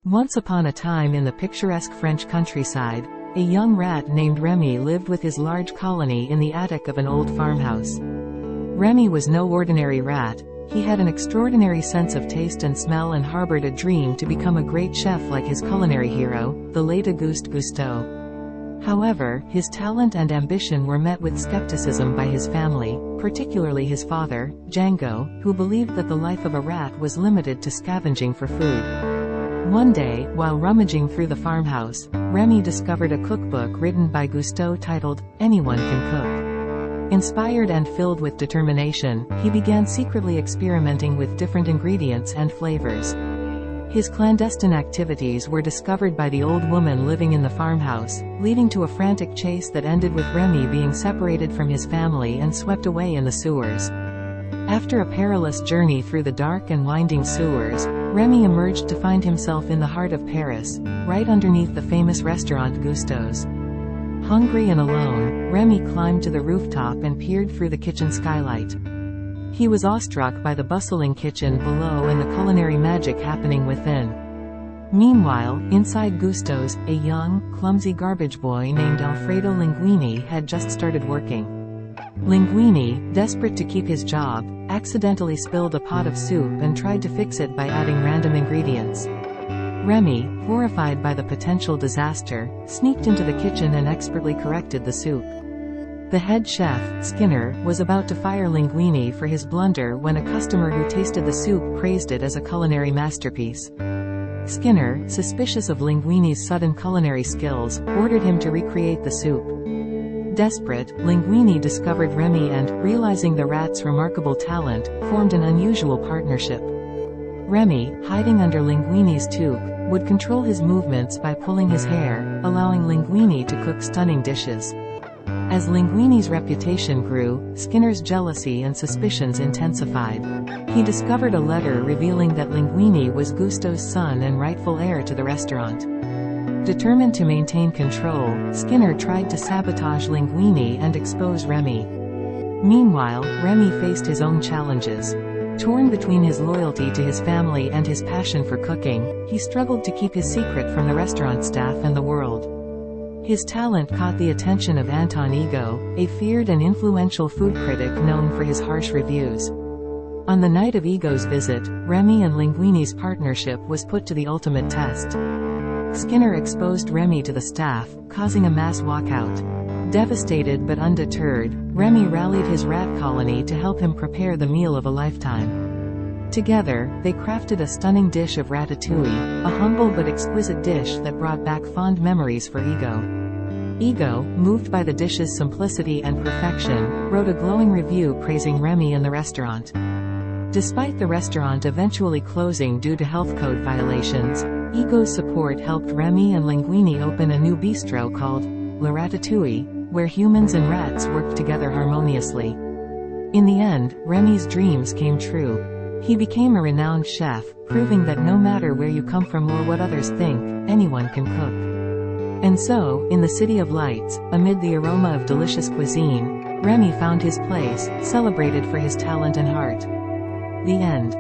Once upon a time in the picturesque French countryside, a young rat named Remy lived with his large colony in the attic of an old farmhouse. Remy was no ordinary rat. He had an extraordinary sense of taste and smell and harbored a dream to become a great chef like his culinary hero, the late Auguste Gusteau. However, his talent and ambition were met with skepticism by his family, particularly his father, Django, who believed that the life of a rat was limited to scavenging for food. One day, while rummaging through the farmhouse, Remy discovered a cookbook written by Gusteau titled, "Anyone Can Cook." Inspired and filled with determination, he began secretly experimenting with different ingredients and flavors. His clandestine activities were discovered by the old woman living in the farmhouse, leading to a frantic chase that ended with Remy being separated from his family and swept away in the sewers. After a perilous journey through the dark and winding sewers, Remy emerged to find himself in the heart of Paris, right underneath the famous restaurant Gusteau's. Hungry and alone, Remy climbed to the rooftop and peered through the kitchen skylight. He was awestruck by the bustling kitchen below and the culinary magic happening within. Meanwhile, inside Gusteau's, a young, clumsy garbage boy named Alfredo Linguini had just started working. Linguini, desperate to keep his job, accidentally spilled a pot of soup and tried to fix it by adding random ingredients. Remy, horrified by the potential disaster, sneaked into the kitchen and expertly corrected the soup. The head chef, Skinner, was about to fire Linguini for his blunder when a customer who tasted the soup praised it as a culinary masterpiece. Skinner, suspicious of Linguini's sudden culinary skills, ordered him to recreate the soup. Desperate, Linguini discovered Remy and, realizing the rat's remarkable talent, formed an unusual partnership. Remy, hiding under Linguini's toque, would control his movements by pulling his hair, allowing Linguini to cook stunning dishes. As Linguini's reputation grew, Skinner's jealousy and suspicions intensified. He discovered a letter revealing that Linguini was Gusteau's son and rightful heir to the restaurant. Determined to maintain control, Skinner tried to sabotage Linguini and expose Remy. Meanwhile, Remy faced his own challenges. Torn between his loyalty to his family and his passion for cooking, he struggled to keep his secret from the restaurant staff and the world. His talent caught the attention of Anton Ego, a feared and influential food critic known for his harsh reviews. On the night of Ego's visit, Remy and Linguini's partnership was put to the ultimate test. Skinner exposed Remy to the staff, causing a mass walkout. Devastated but undeterred, Remy rallied his rat colony to help him prepare the meal of a lifetime. Together, they crafted a stunning dish of ratatouille, a humble but exquisite dish that brought back fond memories for Ego. Ego, moved by the dish's simplicity and perfection, wrote a glowing review praising Remy and the restaurant. Despite the restaurant eventually closing due to health code violations, Ego's support helped Remy and Linguini open a new bistro called La Ratatouille, where humans and rats worked together harmoniously. In the end, Remy's dreams came true. He became a renowned chef, proving that no matter where you come from or what others think, anyone can cook. And so, in the City of Lights, amid the aroma of delicious cuisine, Remy found his place, celebrated for his talent and heart. The end.